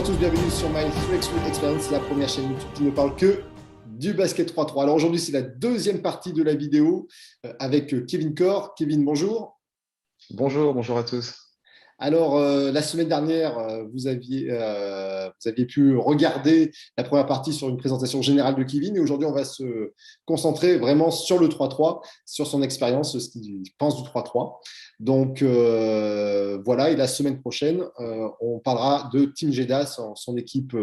à tous, bienvenue sur My 3x3 Experience, la première chaîne YouTube qui ne parle que du basket 3-3. Alors aujourd'hui, c'est la deuxième partie de la vidéo avec Kevin Corr. Kevin, bonjour. Bonjour à tous. Alors, la semaine dernière, vous aviez pu regarder la première partie sur une présentation générale de Kevin. Et aujourd'hui, on va se concentrer vraiment sur le 3-3, sur son expérience, ce qu'il pense du 3-3. Donc, voilà. Et la semaine prochaine, on parlera de Team Jeddah, son équipe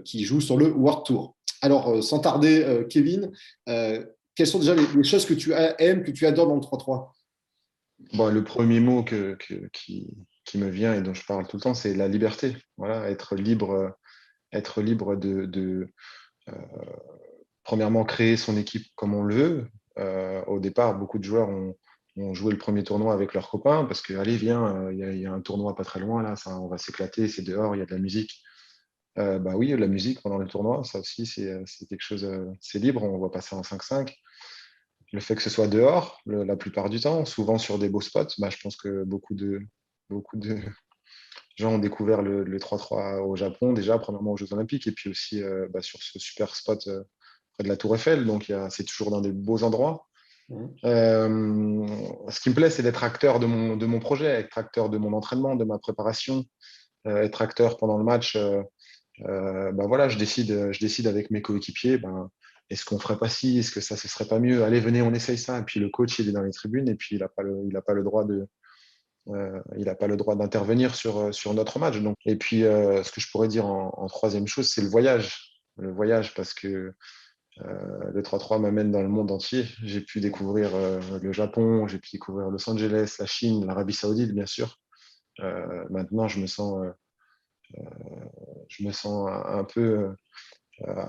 qui joue sur le World Tour. Alors, sans tarder, Kevin, quelles sont déjà les choses que tu aimes, que tu adores dans le 3-3? Bon, le premier mot qui me vient et dont je parle tout le temps, c'est la liberté. Voilà, être libre euh, premièrement, créer son équipe comme on le veut. Au départ, beaucoup de joueurs ont joué le premier tournoi avec leurs copains parce que, allez, viens, il y a un tournoi pas très loin, là, ça, on va s'éclater, c'est dehors, il y a de la musique. Bah oui, la musique pendant le tournoi, ça aussi, c'est quelque chose, c'est libre, on voit passer en 5-5. Le fait que ce soit dehors, la plupart du temps, souvent sur des beaux spots, bah, je pense que beaucoup de gens ont découvert le 3-3 au Japon, déjà, premièrement aux Jeux Olympiques, et puis aussi bah, sur ce super spot près de la Tour Eiffel. Donc, c'est toujours dans des beaux endroits. Ce qui me plaît, c'est d'être acteur de mon projet, être acteur de mon entraînement, de ma préparation, être acteur pendant le match. Ben voilà, je décide avec mes coéquipiers, ben, est-ce qu'on ferait pas ci, est-ce que ça, ce serait pas mieux? Allez, venez, on essaye ça. Et puis le coach, il est dans les tribunes et puis il a pas le droit il a pas le droit d'intervenir sur notre match. Donc, et puis, ce que je pourrais dire en troisième chose, c'est le voyage. Le voyage, parce que le 3-3 m'amène dans le monde entier. J'ai pu découvrir le Japon, j'ai pu découvrir Los Angeles, la Chine, l'Arabie Saoudite, bien sûr. Maintenant, je me sens un peu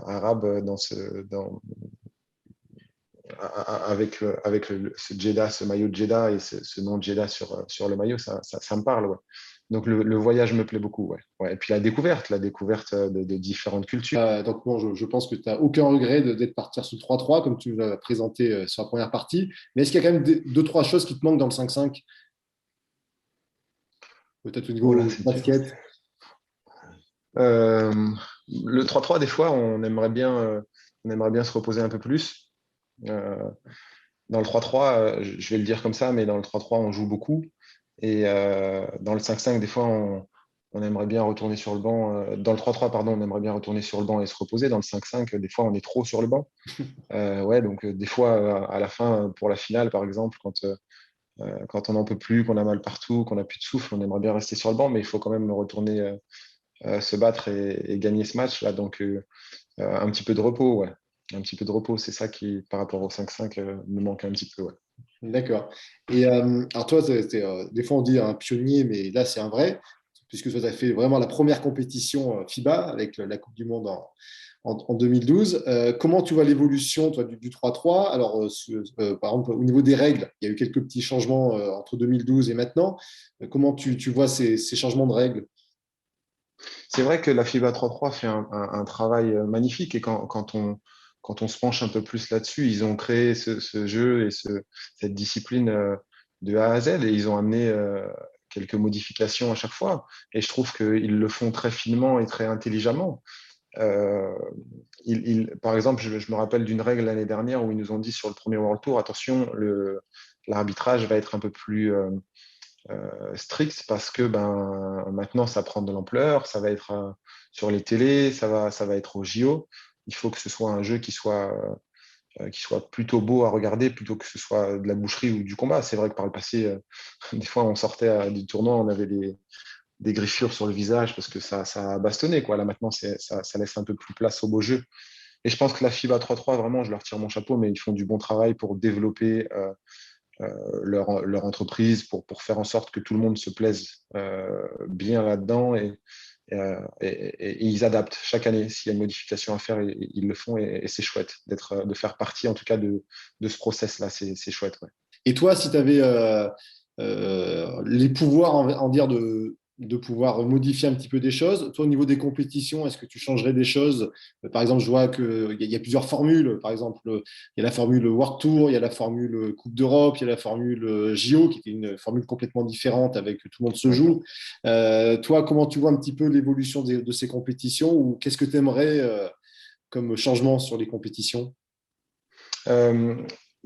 arabe avec ce Jeddah, ce maillot de Jeddah et ce nom de Jeddah sur le maillot, ça me parle. Ouais. Donc le voyage me plaît beaucoup. Ouais. Ouais. Et puis la découverte de différentes cultures. Donc, bon, je pense que tu n'as aucun regret d'être parti sur le 3-3, comme tu l'as présenté sur la première partie. Mais est-ce qu'il y a quand même deux, trois choses qui te manquent dans le 5-5? Peut-être au Oh là, niveau c'est dur. basket. Euh, le 3-3, des fois, on aimerait bien se reposer un peu plus. Euh, Dans le 3-3, je vais le dire comme ça, mais dans le 3-3, on joue beaucoup. Et dans le 5-5, des fois, on aimerait bien retourner sur le banc. Dans le 3-3, pardon, on aimerait bien retourner sur le banc et se reposer. Dans le 5-5, des fois, on est trop sur le banc. Ouais, donc des fois, à la fin, pour la finale, par exemple, quand on n'en peut plus, qu'on a mal partout, qu'on n'a plus de souffle, on aimerait bien rester sur le banc, mais il faut quand même retourner se battre et gagner ce match-là. Donc, un petit peu de repos, ouais. Un petit peu de repos, c'est ça qui, par rapport au 5-5, me manque un petit peu, ouais. D'accord. Et alors, toi, des fois, on dit un pionnier, mais là, c'est un vrai, puisque toi, tu as fait vraiment la première compétition FIBA avec la Coupe du Monde en 2012. Comment tu vois l'évolution, toi, du 3-3? Alors, par exemple, au niveau des règles, il y a eu quelques petits changements entre 2012 et maintenant. Comment tu vois ces changements de règles? C'est vrai que la FIBA 3-3 fait un travail magnifique et quand on se penche un peu plus là-dessus, ils ont créé ce jeu et cette discipline de A à Z et ils ont amené quelques modifications à chaque fois. Et je trouve qu'ils le font très finement et très intelligemment. Euh, Par exemple, je me rappelle d'une règle l'année dernière où ils nous ont dit sur le premier World Tour, attention, l'arbitrage va être un peu plus strict parce que maintenant ça prend de l'ampleur, ça va être sur les télés, ça va être au JO. Il faut que ce soit un jeu qui soit plutôt beau à regarder plutôt que ce soit de la boucherie ou du combat. C'est vrai que par le passé, des fois on sortait du tournoi, on avait des griffures sur le visage parce que ça bastonnait. Quoi. Là maintenant, ça laisse un peu plus place au beau jeu. Et je pense que la FIBA 3-3, vraiment, je leur tire mon chapeau, mais ils font du bon travail pour développer leur entreprise pour faire en sorte que tout le monde se plaise bien là-dedans et ils adaptent chaque année. S'il y a une modification à faire, ils le font et c'est chouette de faire partie en tout cas de ce process-là. C'est chouette. Ouais. Et toi, si tu avais les pouvoirs, en dire, de pouvoir modifier un petit peu des choses. Toi, au niveau des compétitions, est-ce que tu changerais des choses? Par exemple, je vois qu'il y a plusieurs formules. Par exemple, il y a la formule World Tour, il y a la formule Coupe d'Europe, il y a la formule JO, qui est une formule complètement différente avec tout le monde se Ouais. joue. Toi, comment tu vois un petit peu l'évolution de ces compétitions ou qu'est-ce que tu aimerais comme changement sur les compétitions? Euh,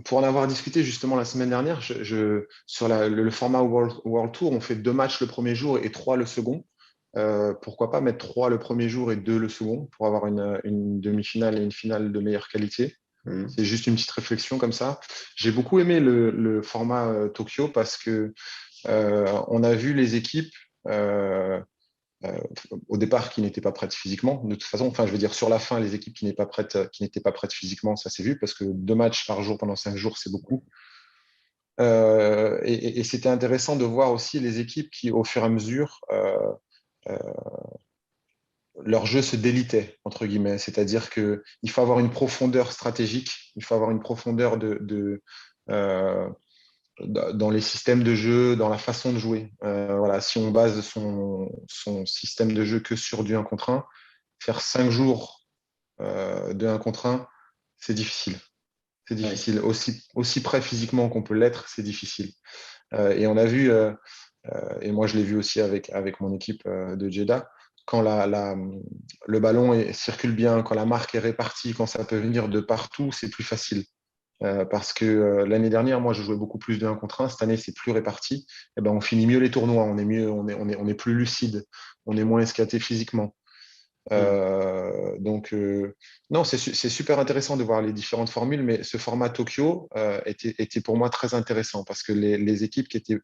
pour en avoir discuté justement la semaine dernière, sur le format World Tour, on fait 2 matchs le premier jour et 3 le second. Pourquoi pas mettre 3 le premier jour et 2 le second pour avoir une demi-finale et une finale de meilleure qualité. Mhm. C'est juste une petite réflexion comme ça. J'ai beaucoup aimé le format Tokyo parce que on a vu les équipes euh, au départ qui n'étaient pas prêtes physiquement. De toute façon, enfin, je veux dire, sur la fin, les équipes qui n'étaient pas prêtes physiquement, ça s'est vu parce que 2 matchs par jour pendant 5 jours, c'est beaucoup. Et c'était intéressant de voir aussi les équipes qui, au fur et à mesure, euh, leur jeu se délitait, entre guillemets. C'est-à-dire qu'il faut avoir une profondeur stratégique, il faut avoir une profondeur euh, dans les systèmes de jeu, dans la façon de jouer. Voilà, si on base son système de jeu que sur du 1 contre 1, faire 5 jours de 1 contre 1, c'est difficile. C'est Ouais. difficile. Aussi près physiquement qu'on peut l'être, c'est difficile. Et on a vu, et moi je l'ai vu aussi avec mon équipe de Jeddah, quand le ballon circule bien, quand la marque est répartie, quand ça peut venir de partout, c'est plus facile. Parce que l'année dernière, moi, je jouais beaucoup plus de 1 contre 1. Cette année, c'est plus réparti. Et ben, on finit mieux les tournois. On est mieux, on est plus lucide. On est moins escaté physiquement. Mhm. Donc, non, c'est super intéressant de voir les différentes formules, mais ce format Tokyo était pour moi très intéressant parce que les équipes qui étaient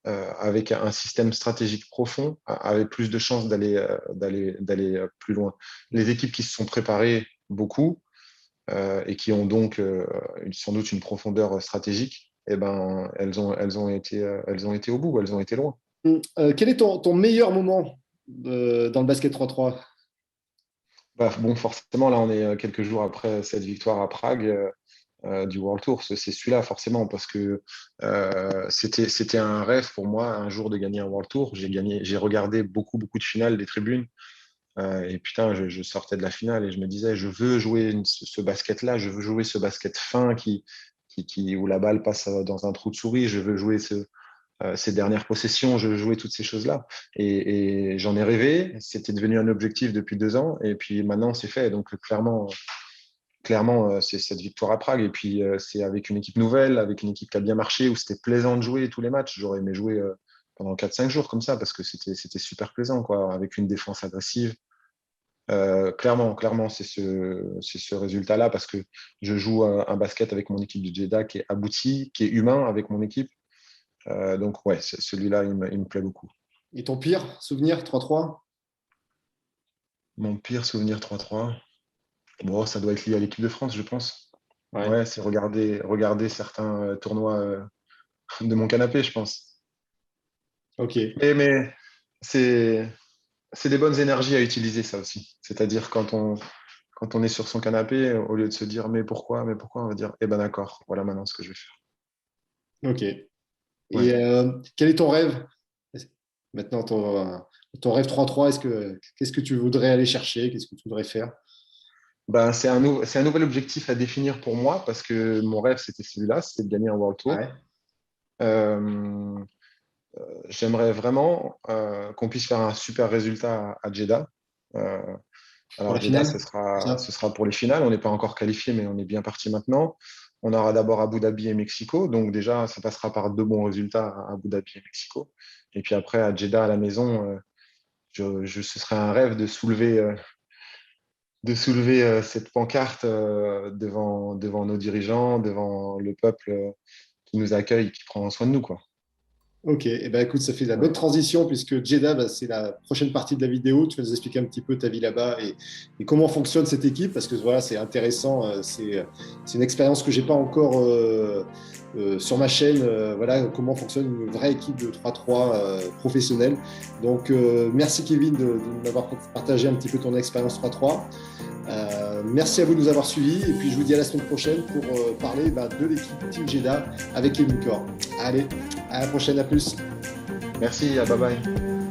avec un système stratégique profond avaient plus de chances d'aller plus loin. Les équipes qui se sont préparées beaucoup, et qui ont donc sans doute une profondeur stratégique, eh ben, elles ont été au bout, elles ont été loin. Quel est ton meilleur moment dans le basket 3-3? Bah, bon, forcément, là, on est quelques jours après cette victoire à Prague du World Tour. C'est celui-là, forcément, parce que c'était un rêve pour moi, un jour, de gagner un World Tour. J'ai regardé beaucoup, beaucoup de finales des tribunes. Et putain, je sortais de la finale et je me disais, je veux jouer ce basket-là, je veux jouer ce basket fin où la balle passe dans un trou de souris, je veux jouer ces dernières possessions, je veux jouer toutes ces choses-là. Et j'en ai rêvé, c'était devenu un objectif depuis 2 ans, et puis maintenant c'est fait. Donc clairement, c'est cette victoire à Prague, et puis c'est avec une équipe nouvelle, avec une équipe qui a bien marché, où c'était plaisant de jouer tous les matchs. J'aurais aimé jouer pendant 4-5 jours comme ça, parce que c'était super plaisant, quoi, avec une défense agressive. Clairement, c'est ce résultat-là parce que je joue un basket avec mon équipe de Jeddah qui est abouti, qui est humain avec mon équipe. Donc, ouais, celui-là, il me plaît beaucoup. Et ton pire souvenir 3-3? Mon pire souvenir 3-3, bon, ça doit être lié à l'équipe de France, je pense. Ouais. Ouais, c'est regarder certains tournois de mon canapé, je pense. Ok. Mais c'est des bonnes énergies à utiliser, ça aussi. C'est-à-dire quand on est sur son canapé, au lieu de se dire mais pourquoi, on va dire eh ben d'accord, voilà maintenant ce que je vais faire. Ok. Et Ouais. quel est ton rêve? Maintenant, ton rêve 3-3, qu'est-ce que tu voudrais aller chercher? Qu'est-ce que tu voudrais faire? Ben, c'est un nouvel objectif à définir pour moi parce que mon rêve, c'était celui-là, c'était de gagner un World Tour. Ouais. Euh, J'aimerais vraiment qu'on puisse faire un super résultat à Jeddah. Euh, Pour alors, la Jeddah, finale? ce sera, Ça? ce sera pour les finales. On n'est pas encore qualifié, mais on est bien parti maintenant. On aura d'abord Abu Dhabi et Mexico. Donc, déjà, ça passera par 2 bons résultats à Abu Dhabi et Mexico. Et puis après, à Jeddah, à la maison, ce serait un rêve de soulever cette pancarte devant nos dirigeants, devant le peuple qui nous accueille, qui prend soin de nous, quoi. Ok, et ben écoute, ça fait la bonne Ouais. transition puisque Jeddah, bah, c'est la prochaine partie de la vidéo. Tu vas nous expliquer un petit peu ta vie là-bas et comment fonctionne cette équipe parce que voilà, c'est intéressant. C'est une expérience que j'ai pas encore sur ma chaîne. Voilà, comment fonctionne une vraie équipe de 3-3 professionnelle. Donc, merci Kevin de m'avoir partagé un petit peu ton expérience 3-3. Merci à vous de nous avoir suivis et puis je vous dis à la semaine prochaine pour parler de l'équipe Team Jeddah avec Kevin Core. Allez, à la prochaine, à plus. Merci, bye bye.